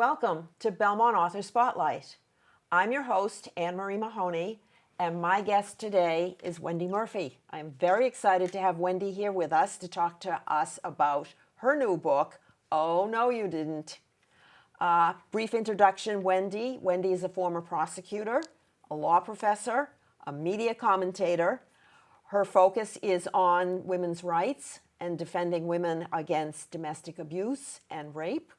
welcome to Belmont Author Spotlight. I'm your host, Anne-Marie Mahoney, and my guest today is Wendy Murphy. I'm very excited to have Wendy here with us to talk to us about her new book, Oh, No, You Didn't. Brief introduction, Wendy. Wendy is a former prosecutor, a law professor, a media commentator. Her focus is on women's rights and defending women against domestic abuse and rape.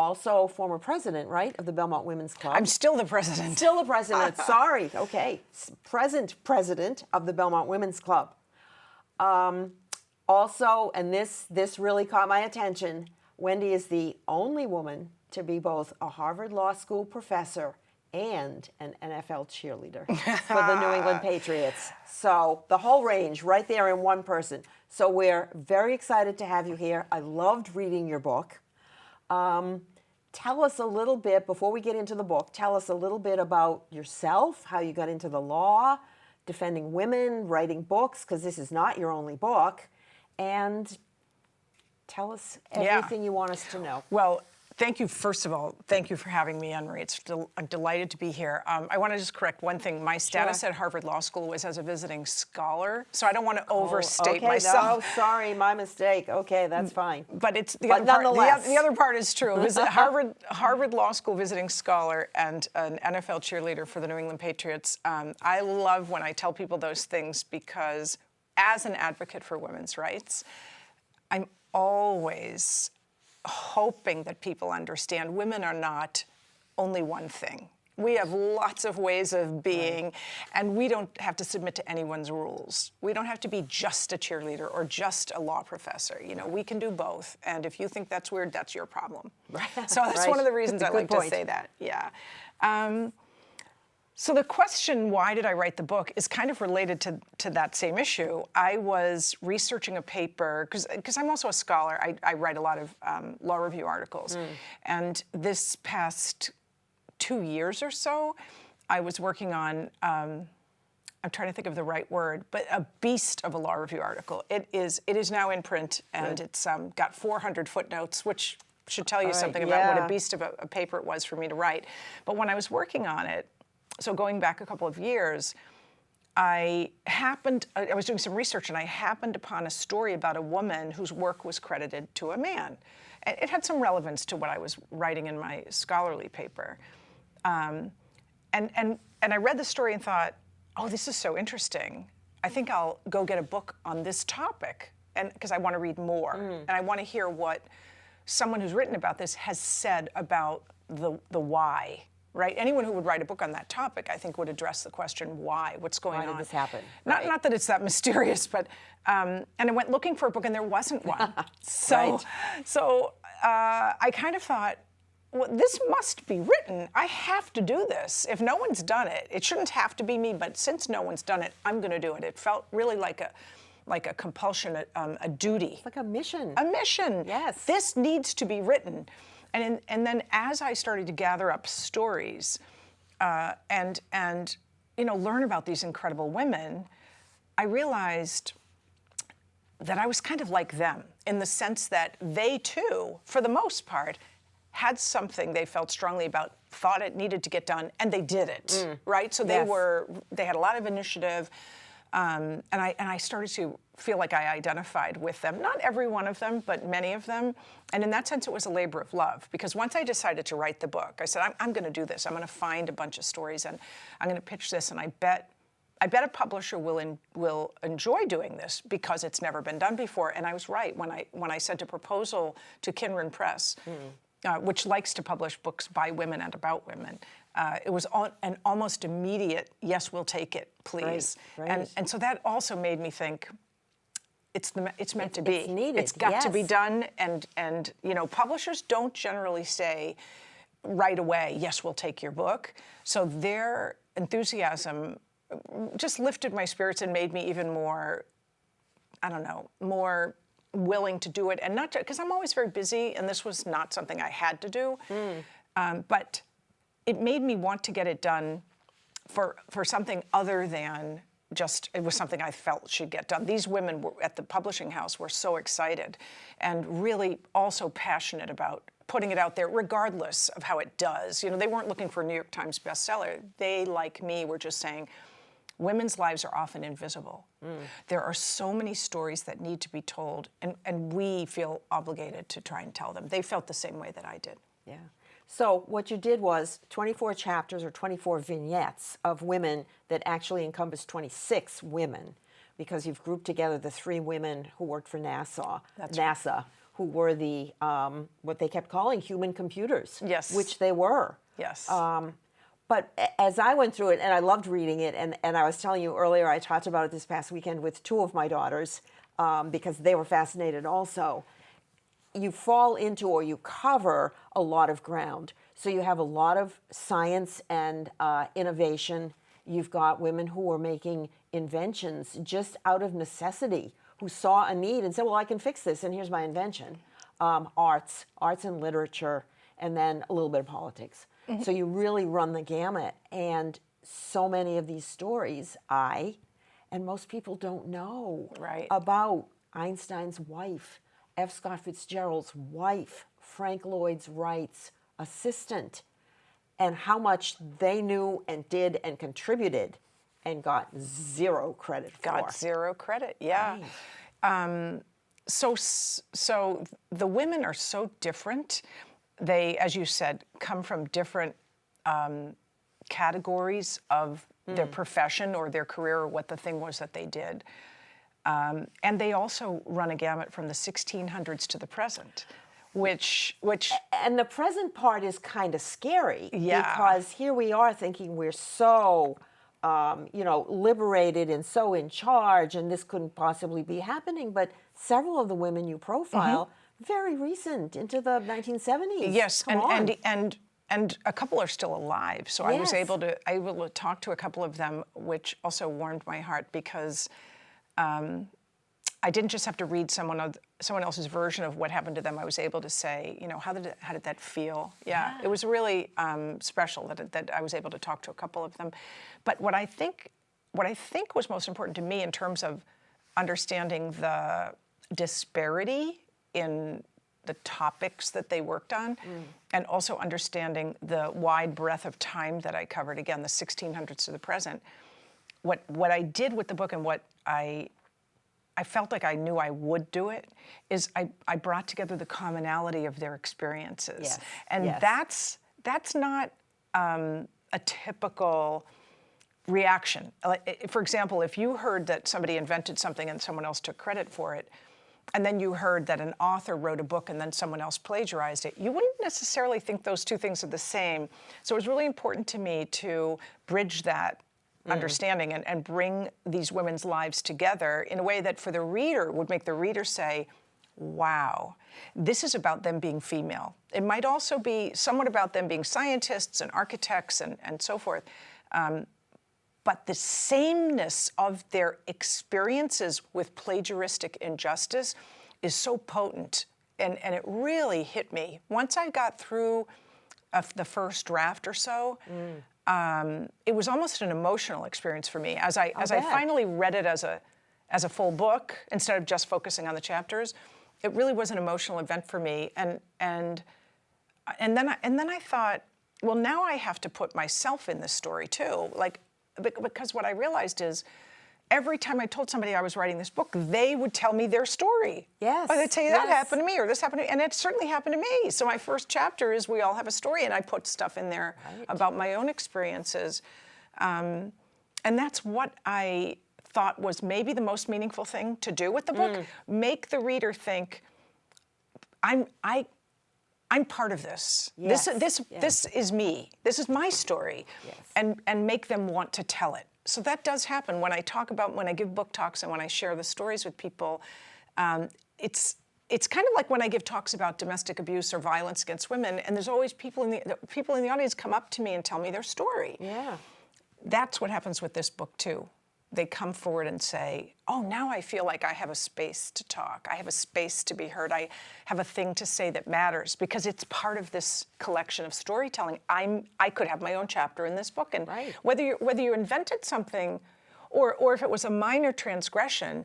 Also former president, right, of the Belmont Women's Club. I'm still the president. Still the president, sorry. Okay, present president of the Belmont Women's Club. Also, and this really caught my attention, Wendy is the only woman to be both a Harvard Law School professor and an NFL cheerleader for the New England Patriots. So the whole range right there in one person. So we're very excited to have you here. I loved reading your book. Tell us a little bit, before we get into the book, tell us a little bit about yourself, how you got into the law, defending women, writing books, because this is not your only book, and tell us everything you want us to know. Well, thank you, first of all. Thank you for having me, Anne-Marie. I'm delighted to be here. I want to just correct one thing. My status at Harvard Law School was as a visiting scholar, so I don't want to overstate myself. No, sorry, my mistake. Okay, that's fine. But it's the But other part. nonetheless. The other part is true. It was a Harvard Law School visiting scholar and an NFL cheerleader for the New England Patriots. I love when I tell people those things because, as an advocate for women's rights, I'm always hoping that people understand women are not only one thing. We have lots of ways of being, and we don't have to submit to anyone's rules. We don't have to be just a cheerleader or just a law professor. You know, we can do both, and if you think that's weird, that's your problem. So that's one of the reasons I like to say that. Yeah. So the question, why did I write the book, is kind of related to that same issue. I was researching a paper, because I'm also a scholar. I write a lot of law review articles. And this past 2 years or so, I was working on, I'm trying to think of the right word, but a beast of a law review article. It is now in print, and it's got 400 footnotes, which should tell you something about what a beast of a paper it was for me to write. But when I was working on it, so going back a couple of years, I was doing some research, and I happened upon a story about a woman whose work was credited to a man. It had some relevance to what I was writing in my scholarly paper. And I read the story and thought, oh, this is so interesting. I think I'll go get a book on this topic, and because I want to read more. And I want to hear what someone who's written about this has said about the why. Right? Anyone who would write a book on that topic, I think, would address the question, why? What's going on? Why did this happen? Not that it's that mysterious, but, and I went looking for a book, and there wasn't one. So I kind of thought, well, this must be written. I have to do this. If no one's done it, it shouldn't have to be me, but since no one's done it, I'm going to do it. It felt really like a compulsion, a duty. It's like a mission. A mission. Yes. This needs to be written. And then as I started to gather up stories and learn about these incredible women, I realized that I was kind of like them in the sense that they too, for the most part, had something they felt strongly about, thought it needed to get done, and they did it, right? So they had a lot of initiative. And I started to feel like I identified with them. Not every one of them, but many of them. And in that sense, it was a labor of love. Because once I decided to write the book, I said, I'm going to do this. I'm going to find a bunch of stories, and I'm going to pitch this. And I bet a publisher will enjoy doing this because it's never been done before. And I was right when I sent a proposal to Kinran Press, which likes to publish books by women and about women. It was an almost immediate, yes, we'll take it, please. Right. And so that also made me think, it's meant to be. It's needed. It's got to be done. And publishers don't generally say right away, yes, we'll take your book. So their enthusiasm just lifted my spirits and made me even more, more willing to do it. And not because I'm always very busy, and this was not something I had to do. But it made me want to get it done for something other than just, it was something I felt should get done. These women at the publishing house were so excited and really also passionate about putting it out there regardless of how it does. You know, they weren't looking for a New York Times bestseller. They, like me, were just saying, women's lives are often invisible. There are so many stories that need to be told, and we feel obligated to try and tell them. They felt the same way that I did. Yeah. So what you did was 24 chapters or 24 vignettes of women that actually encompass 26 women, because you've grouped together the 3 women who worked for NASA, who were the, what they kept calling human computers. Yes. Which they were. Yes. But as I went through it, and I loved reading it, and I was telling you earlier, I talked about it this past weekend with 2 of my daughters, because they were fascinated also. You fall into, or you cover, a lot of ground. So you have a lot of science and innovation. You've got women who are making inventions just out of necessity, who saw a need and said, well, I can fix this, and here's my invention. Arts and literature, and then a little bit of politics. So you really run the gamut. And so many of these stories, and most people don't know about Einstein's wife, F. Scott Fitzgerald's wife, Frank Lloyd Wright's assistant, and how much they knew and did and contributed and got 0 credit for. Got 0 credit, yeah. Right. So the women are so different. They, as you said, come from different categories of their profession or their career or what the thing was that they did. And they also run a gamut from the 1600s to the present, which and the present part is kind of scary, because here we are thinking we're so liberated and so in charge, and this couldn't possibly be happening. But several of the women you profile, very recent, into the 1970s. Yes, and a couple are still alive. So I was able to talk to a couple of them, which also warmed my heart, because I didn't just have to read someone else's version of what happened to them. I was able to say, how did that feel? Yeah. It was really special that I was able to talk to a couple of them. But what I think was most important to me in terms of understanding the disparity in the topics that they worked on, and also understanding the wide breadth of time that I covered, again, the 1600s to the present. What I did with the book, and what I felt like I knew I would do it, is I brought together the commonality of their experiences. Yes. And that's not a typical reaction. For example, if you heard that somebody invented something and someone else took credit for it, and then you heard that an author wrote a book and then someone else plagiarized it, you wouldn't necessarily think those 2 things are the same. So it was really important to me to bridge that understanding and bring these women's lives together in a way that for the reader would make the reader say, wow, this is about them being female. It might also be somewhat about them being scientists and architects and so forth. But the sameness of their experiences with plagiaristic injustice is so potent, and it really hit me. Once I got through the first draft or so, it was almost an emotional experience for me. As I finally read it as a full book instead of just focusing on the chapters, it really was an emotional event for me. And then I thought, well, now I have to put myself in this story too, because what I realized is every time I told somebody I was writing this book, they would tell me their story. Yes. Or they'd say, that happened to me, or this happened to me. And it certainly happened to me. So my first chapter is we all have a story, and I put stuff in there about my own experiences. And that's what I thought was maybe the most meaningful thing to do with the book. Make the reader think, I'm part of this. Yes. This is me. This is my story. Yes. And make them want to tell it. So that does happen when I give book talks and when I share the stories with people. It's kind of like when I give talks about domestic abuse or violence against women, and there's always people in the audience come up to me and tell me their story. Yeah. That's what happens with this book too. They come forward and say, oh, now I feel like I have a space to talk. I have a space to be heard. I have a thing to say that matters, because it's part of this collection of storytelling. I could have my own chapter in this book. And whether you invented something or if it was a minor transgression,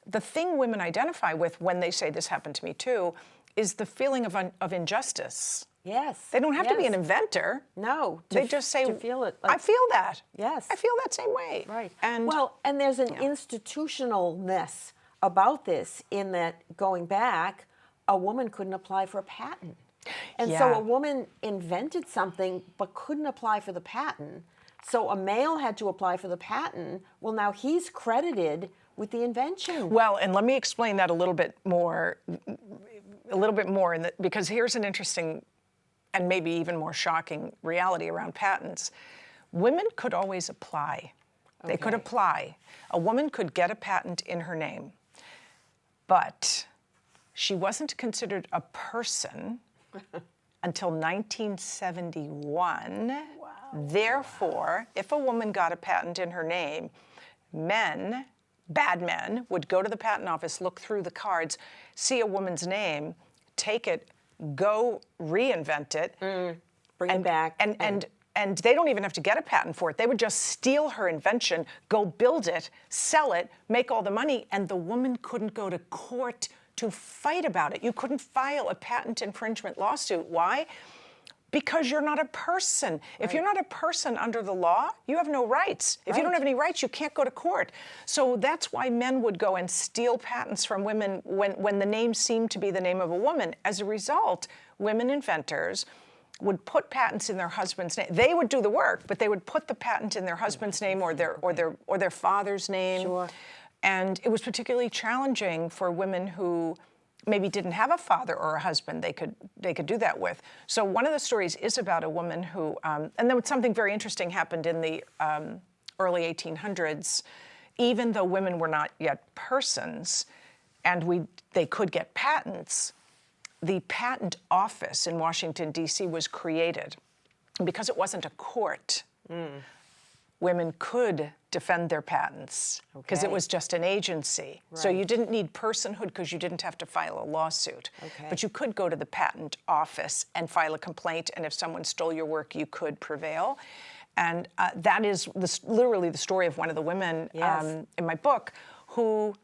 the thing women identify with when they say this happened to me too is the feeling of injustice. Yes. They don't have to be yes. an inventor. No. They just say, to feel it. I feel that. Yes. I feel that same way. Right. And and there's an institutionalness about this in that going back, a woman couldn't apply for a patent. And so Yeah. a woman invented something but couldn't apply for the patent. So a male had to apply for the patent. Well, now he's credited with the invention. Well, and let me explain that a little bit more, because here's an interesting and maybe even more shocking reality around patents. Women could always apply. They could Okay. apply. A woman could get a patent in her name, but she wasn't considered a person until 1971. Wow. Therefore, if a woman got a patent in her name, bad men, would go to the patent office, look through the cards, see a woman's name, take it, go reinvent it, Bring it back. and they don't even have to get a patent for it. They would just steal her invention, go build it, sell it, make all the money, and the woman couldn't go to court to fight about it. You couldn't file a patent infringement lawsuit. Why? Because you're not a person. If you're not a person under the law, you have no rights. If you don't have any rights, you can't go to court. So that's why men would go and steal patents from women when the name seemed to be the name of a woman. As a result, women inventors would put patents in their husband's name. They would do the work, but they would put the patent in their husband's name or their father's name. Sure. And it was particularly challenging for women who maybe didn't have a father or a husband they could do that with. So one of the stories is about a woman who, and then something very interesting happened in the early 1800s. Even though women were not yet persons, and they could get patents, the patent office in Washington, D.C. was created. And because it wasn't a court, women could defend their patents because it Okay. was just an agency. So you didn't need personhood because you didn't have to file a lawsuit. Okay. But you could go to the patent office and file a complaint, and if someone stole your work, you could prevail. And that is literally the story of one of the women Yes. in my book who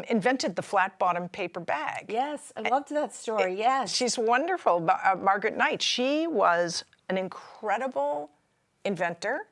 invented the flat-bottom paper bag. Yes, I loved that story. Yes. She's wonderful. Margaret Knight, she was an incredible inventor.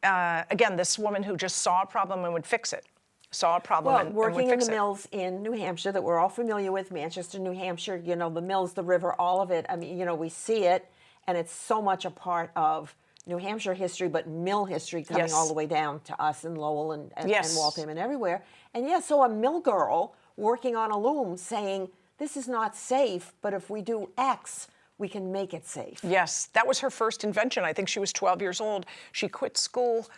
Again, this woman who just saw a problem and would fix it. Saw a problem and would working in fix the it. mills in New Hampshire that we're all familiar with, Manchester, New Hampshire, the mills, the river, all of it. I mean, we see it, and it's so much a part of New Hampshire history, but mill history coming Yes. all the way down to us in Lowell and Yes. Waltham and everywhere. And so a mill girl working on a loom saying, this is not safe, but if we do X, we can make it safe. Yes, that was her first invention. I think she was 12 years old. She quit school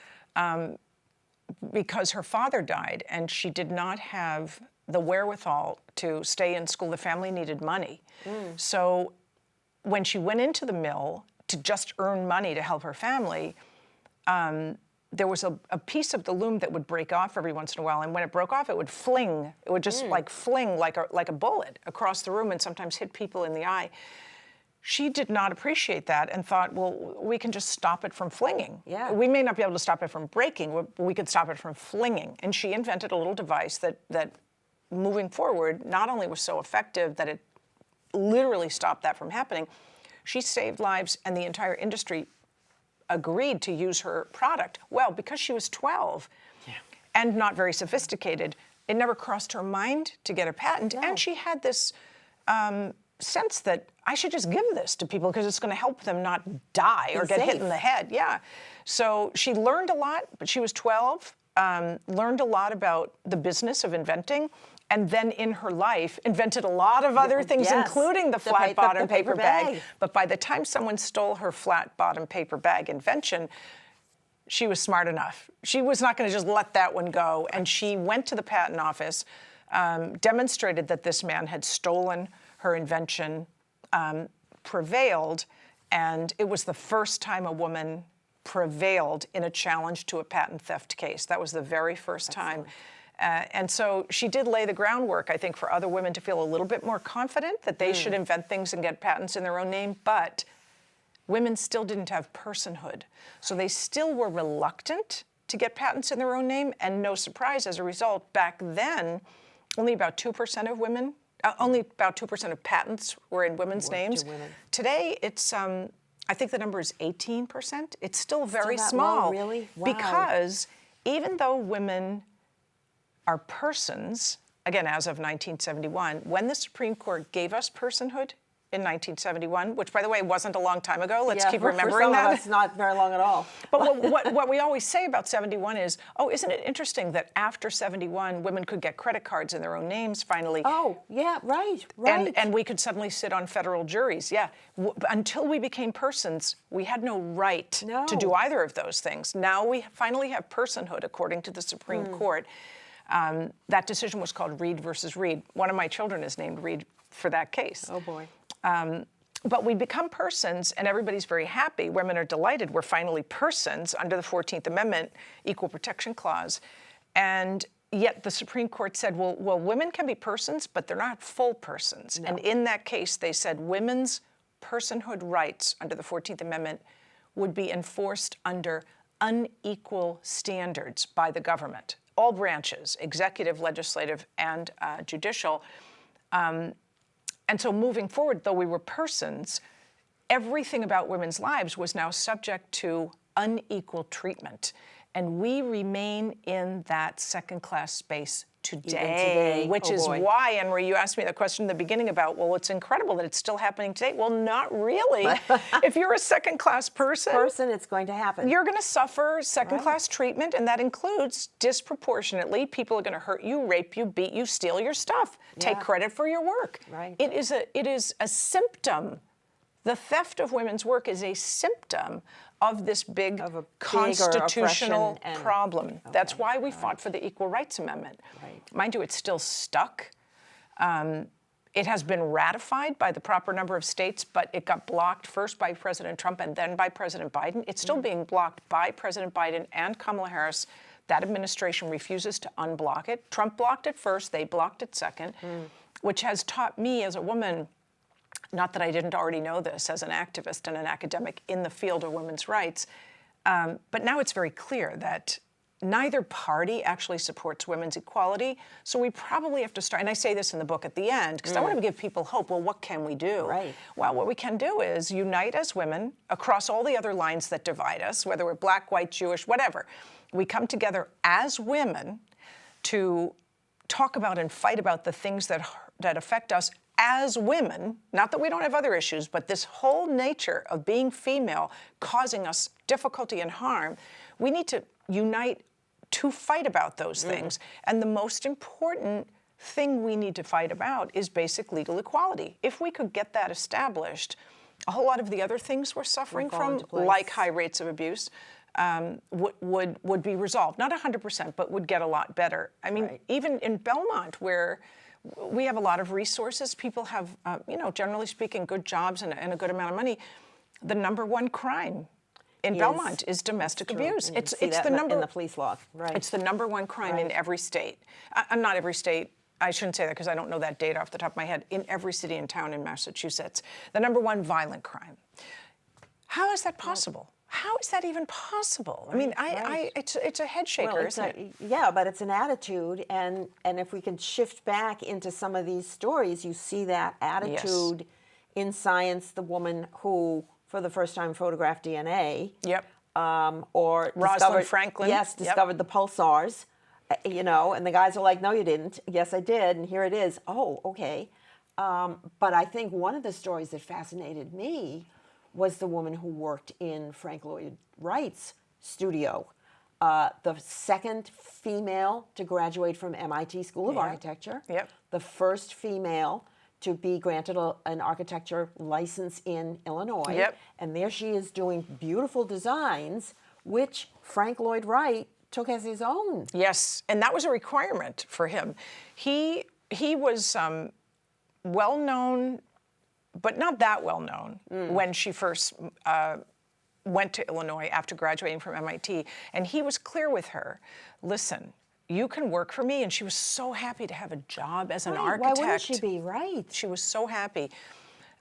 because her father died, and she did not have the wherewithal to stay in school. The family needed money. So when she went into the mill to just earn money to help her family, there was a piece of the loom that would break off every once in a while, and when it broke off, it would fling. It would just fling like a bullet across the room and sometimes hit people in the eye. She did not appreciate that and thought, well, we can just stop it from flinging. Yeah. We may not be able to stop it from breaking, but we could stop it from flinging. And she invented a little device that moving forward, not only was so effective that it literally stopped that from happening, she saved lives, and the entire industry agreed to use her product. Well, because she was 12 and not very sophisticated, it never crossed her mind to get a patent. No. And she had this sense that I should just give this to people because it's going to help them not die or get hit safe. in the head. Yeah. So she learned a lot, but she was 12, learned a lot about the business of inventing, and then in her life invented a lot of other things, Yes. including the The flat-bottom paper paper bag. bag. But by the time someone stole her flat-bottom paper bag invention, she was smart enough. She was not going to just let that one go. And she went to the patent office, demonstrated that this man had stolen her invention, prevailed, and it was the first time a woman prevailed in a challenge to a patent theft case. That was the very first time. And so she did lay the groundwork, I think, for other women to feel a little bit more confident that they should invent things and get patents in their own name, but women still didn't have personhood. So they still were reluctant to get patents in their own name, and no surprise, as a result, back then, only about 2% of women Only about 2% of patents were in women's Were to names. women. Today, it's I think the number is 18%. It's still very that small. low, really? Wow. Because even though women are persons, again, as of 1971, when the Supreme Court gave us personhood in 1971, which, by the way, wasn't a long time ago. Let's keep remembering for some that. of us, not very long at all. But what we always say about 71 is, oh, isn't it interesting that after 71, women could get credit cards in their own names finally? Oh, yeah, right. And we could suddenly sit on federal juries. Yeah. Until we became persons, we had no right to do either of those things. Now we finally have personhood, according to the Supreme Court. That decision was called Reed versus Reed. One of my children is named Reed for that case. Oh, boy. But we become persons, and everybody's very happy. Women are delighted. We're finally persons under the 14th Amendment, Equal Protection Clause. And yet the Supreme Court said, well, women can be persons, but they're not full persons. No. And in that case, they said women's personhood rights under the 14th Amendment would be enforced under unequal standards by the government. All branches, executive, legislative, and judicial. And so moving forward, though we were persons, everything about women's lives was now subject to unequal treatment. And we remain in that second-class space today, which is why, Anne-Marie, you asked me that question in the beginning about, well, it's incredible that it's still happening today. Well, not really. If you're a second-class person, it's going to happen. You're going to suffer second-class treatment, and that includes disproportionately people are going to hurt you, rape you, beat you, steal your stuff, take credit for your work. Right. It is a symptom. The theft of women's work is a symptom of this big constitutional problem. That's why we fought for the Equal Rights Amendment. Right. Mind you, it's still stuck. It has been ratified by the proper number of states, but it got blocked first by President Trump and then by President Biden. It's still being blocked by President Biden and Kamala Harris. That administration refuses to unblock it. Trump blocked it first, they blocked it second, which has taught me as a woman, not that I didn't already know this as an activist and an academic in the field of women's rights, but now it's very clear that neither party actually supports women's equality, so we probably have to start, and I say this in the book at the end, because I want to give people hope. Well, what can we do? Right. Well, what we can do is unite as women across all the other lines that divide us, whether we're black, white, Jewish, whatever. We come together as women to talk about and fight about the things that affect us as women, not that we don't have other issues, but this whole nature of being female causing us difficulty and harm. We need to unite to fight about those things. And the most important thing we need to fight about is basic legal equality. If we could get that established, a whole lot of the other things we're suffering from, like high rates of abuse, would be resolved. Not 100%, but would get a lot better. I mean, even in Belmont, where we have a lot of resources, people have, generally speaking, good jobs and a good amount of money. The number one crime in Belmont is domestic abuse. It's the number in the police law. Right. It's the number one crime in every state. Not every state. I shouldn't say that because I don't know that data off the top of my head. In every city and town in Massachusetts, the number one violent crime. How is that possible? How is that even possible? I mean, it's a head shaker, isn't it? Yeah, but it's an attitude, and if we can shift back into some of these stories, you see that attitude in science. The woman who, for the first time, photographed DNA. Yep. Or Rosalind Franklin. Yes, discovered the pulsars. And the guys are like, "No, you didn't." "Yes, I did," and here it is. "Oh, okay." But I think one of the stories that fascinated me was the woman who worked in Frank Lloyd Wright's studio, the second female to graduate from MIT School of Architecture, the first female to be granted an architecture license in Illinois, and there she is doing beautiful designs, which Frank Lloyd Wright took as his own. Yes, and that was a requirement for him. He was well known, but not that well known when she first went to Illinois after graduating from MIT. And he was clear with her, listen, you can work for me. And she was so happy to have a job as an architect. Why wouldn't she be? Right. She was so happy.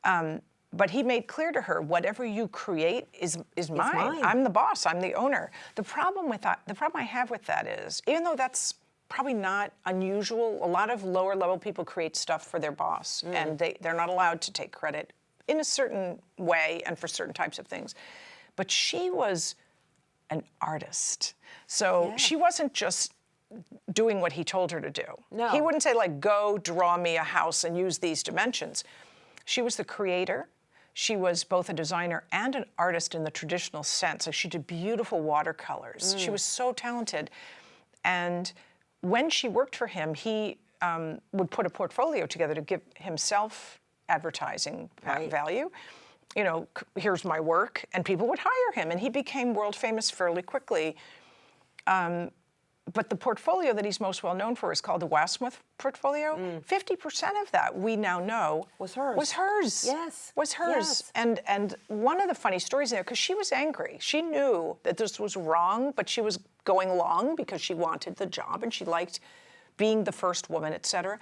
But he made clear to her, whatever you create is mine. I'm the boss. I'm the owner. The problem I have with that is, even though that's probably not unusual. A lot of lower level people create stuff for their boss, and they're not allowed to take credit in a certain way and for certain types of things. But she was an artist. So she wasn't just doing what he told her to do. No. He wouldn't say, like, go draw me a house and use these dimensions. She was the creator. She was both a designer and an artist in the traditional sense. Like, she did beautiful watercolors. She was so talented. And when she worked for him, he would put a portfolio together to give himself advertising value. You know, here's my work, and people would hire him, and he became world famous fairly quickly. But the portfolio that he's most well known for is called the Wasmuth portfolio. 50% of that, we now know, was hers. Was hers. Yes. Was hers. Yes. And one of the funny stories there, because she was angry. She knew that this was wrong, but she was going along because she wanted the job and she liked being the first woman, et cetera.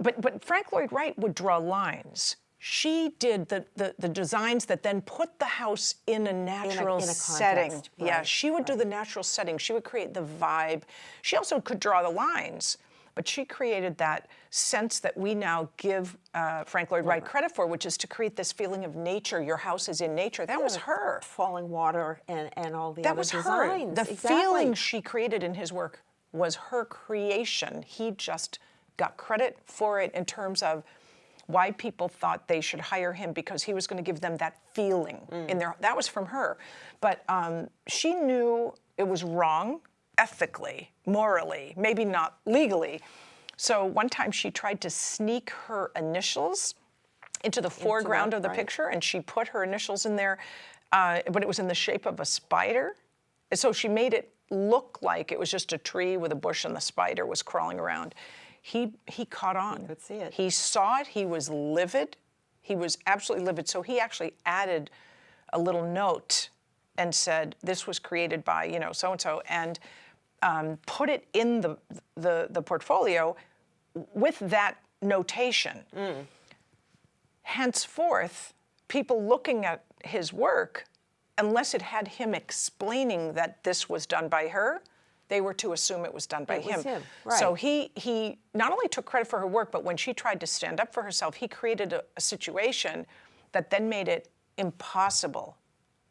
But Frank Lloyd Wright would draw lines. She did the designs that then put the house in a natural in a setting. context, Yeah, right, she would do the natural setting. She would create the vibe. She also could draw the lines, but she created that sense that we now give Frank Lloyd Wright credit for, which is to create this feeling of nature. Your house is in nature. That was her. Falling water and all the That other was designs. her. The feeling she created in his work was her creation. He just got credit for it in terms of why people thought they should hire him, because he was going to give them that feeling in their. That was from her, but she knew it was wrong, ethically, morally, maybe not legally. So one time she tried to sneak her initials into the foreground of the picture, and she put her initials in there, but it was in the shape of a spider. So she made it look like it was just a tree with a bush and the spider was crawling around. He caught on. He could see it. He saw it. He was livid. He was absolutely livid. So he actually added a little note and said, this was created by, you know, so-and-so, and put it in the portfolio with that notation. Henceforth, people looking at his work, unless it had him explaining that this was done by her, they were to assume it was done by him. Right. So he not only took credit for her work, but when she tried to stand up for herself, he created a situation that then made it impossible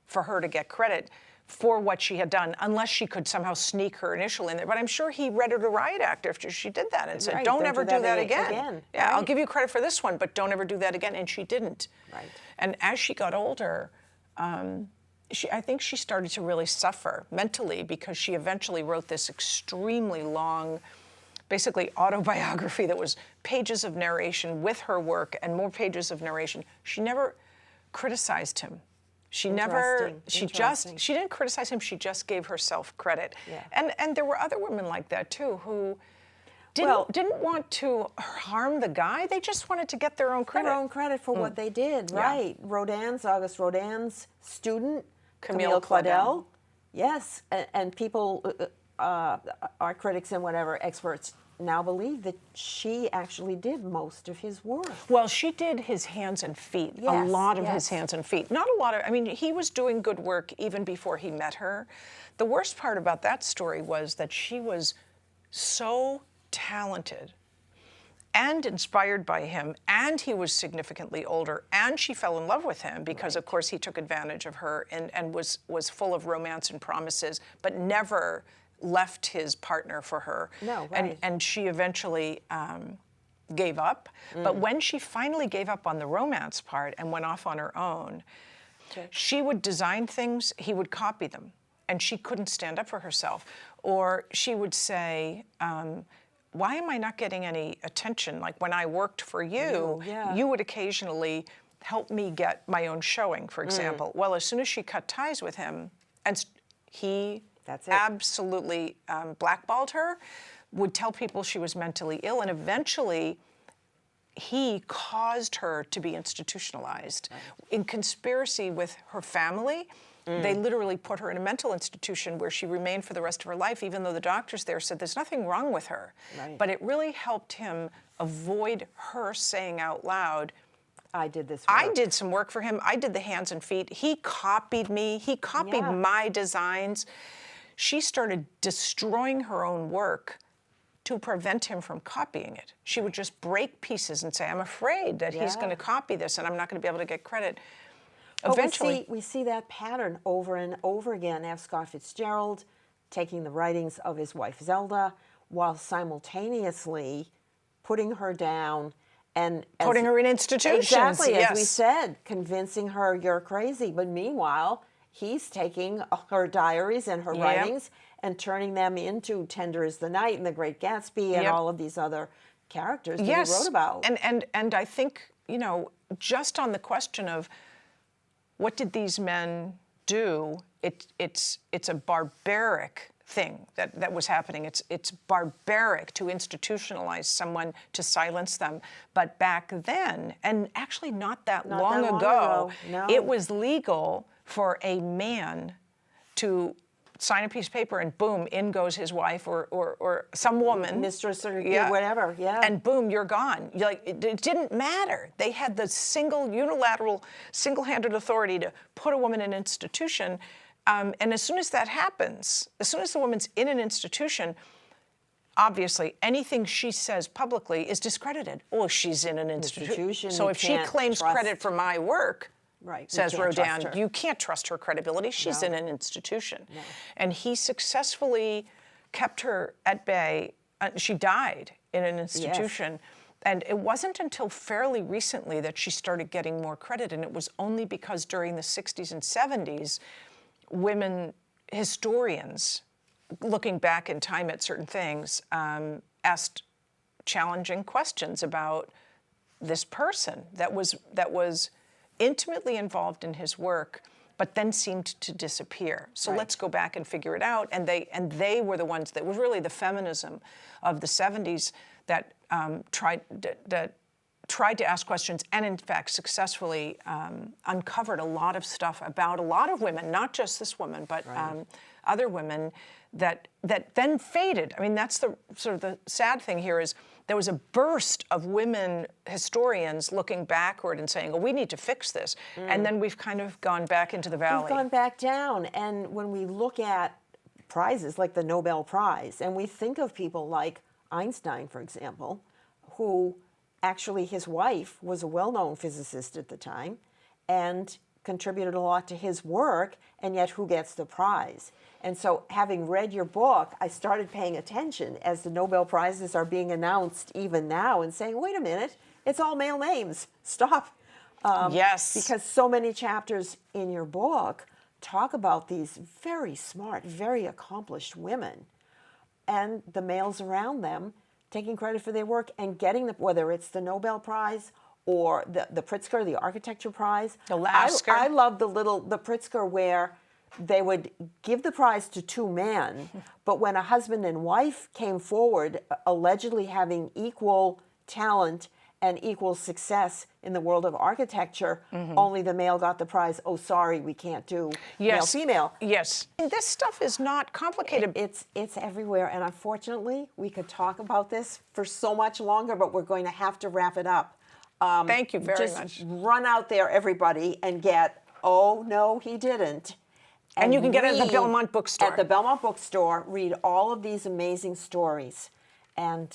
for her to get credit for what she had done, unless she could somehow sneak her initial in there. But I'm sure he read her the riot act after she did that and said, don't ever do that again. Yeah, I'll give you credit for this one, but don't ever do that again. And she didn't. Right. And as she got older, I think she started to really suffer mentally, because she eventually wrote this extremely long, basically autobiography that was pages of narration with her work and more pages of narration. She never criticized him. She didn't criticize him. She just gave herself credit. Yeah. And there were other women like that too, who didn't want to harm the guy. They just wanted to get their own credit. Their own credit for what they did, right? Auguste Rodin's student, Camille Claudel. Yes, and people, art critics and whatever experts now believe that she actually did most of his work. Well, she did his hands and feet, a lot of his hands and feet. Not a lot of, I mean, he was doing good work even before he met her. The worst part about that story was that she was so talented and inspired by him, and he was significantly older, and she fell in love with him because, of course, he took advantage of her and was full of romance and promises, but never left his partner for her. No, right. And she eventually gave up. But when she finally gave up on the romance part and went off on her own, she would design things, he would copy them, and she couldn't stand up for herself. Or she would say, why am I not getting any attention? Like, when I worked for you, you would occasionally help me get my own showing, for example. Well, as soon as she cut ties with him, and he absolutely blackballed her, would tell people she was mentally ill, and eventually he caused her to be institutionalized. In conspiracy with her family, they literally put her in a mental institution where she remained for the rest of her life, even though the doctors there said there's nothing wrong with her. But it really helped him avoid her saying out loud, I did this work. I did some work for him. I did the hands and feet. He copied me. He copied my designs. she started destroying her own work to prevent him from copying it. She would just break pieces and say, I'm afraid that he's going to copy this and I'm not going to be able to get credit. Eventually, we see that pattern over and over again. F. Scott Fitzgerald taking the writings of his wife Zelda while simultaneously putting her down and putting her in institutions. Exactly, yes. as we said, convincing her you're crazy. But meanwhile, he's taking her diaries and her writings and turning them into Tender is the Night and The Great Gatsby and all of these other characters that he wrote about. And I think, just on the question of what did these men do, it's a barbaric thing that was happening. It's barbaric to institutionalize someone, to silence them. But back then, and actually not that long ago, it was legal for a man to sign a piece of paper and boom, in goes his wife or some woman. Mistress or whatever, And boom, you're gone. It didn't matter. They had the unilateral, single-handed authority to put a woman in an institution. And as soon as that happens, as soon as the woman's in an institution, obviously anything she says publicly is discredited. Oh, she's in an institution. So if she claims credit for my work, says Rodin, you can't trust her credibility. She's in an institution. And he successfully kept her at bay. She died in an institution. And it wasn't until fairly recently that she started getting more credit. And it was only because during the 60s and 70s, women historians, looking back in time at certain things, asked challenging questions about this person that was intimately involved in his work, but then seemed to disappear. So let's go back and figure it out. And they were the ones that was really the feminism of the 70s that tried to ask questions and, in fact, successfully uncovered a lot of stuff about a lot of women, not just this woman, but other women that then faded. I mean, that's the sort of the sad thing here is there was a burst of women historians looking backward and saying, oh, we need to fix this. And then we've kind of gone back into the valley. We've gone back down. And when we look at prizes like the Nobel Prize, and we think of people like Einstein, for example, who actually his wife was a well-known physicist at the time and contributed a lot to his work, and yet who gets the prize? And so having read your book, I started paying attention as the Nobel Prizes are being announced even now and saying, wait a minute, it's all male names. Stop. Yes. Because so many chapters in your book talk about these very smart, very accomplished women and the males around them taking credit for their work and getting whether it's the Nobel Prize or the Pritzker, the Architecture Prize. The Lasker. I love the Pritzker where they would give the prize to two men, but when a husband and wife came forward allegedly having equal talent and equal success in the world of architecture, only the male got the prize. Oh, sorry, we can't do male-female. Yes. And this stuff is not complicated. It's everywhere, and unfortunately, we could talk about this for so much longer, but we're going to have to wrap it up. Thank you very much. Just run out there, everybody, and get, oh, no, he didn't. And you can get it at the Belmont bookstore. At the Belmont bookstore, read all of these amazing stories. And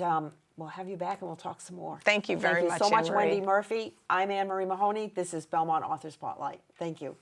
we'll have you back and we'll talk some more. Thank you very much, Thank you so much, Anne-Marie. Wendy Murphy. I'm Anne-Marie Mahoney. This is Belmont Author Spotlight. Thank you.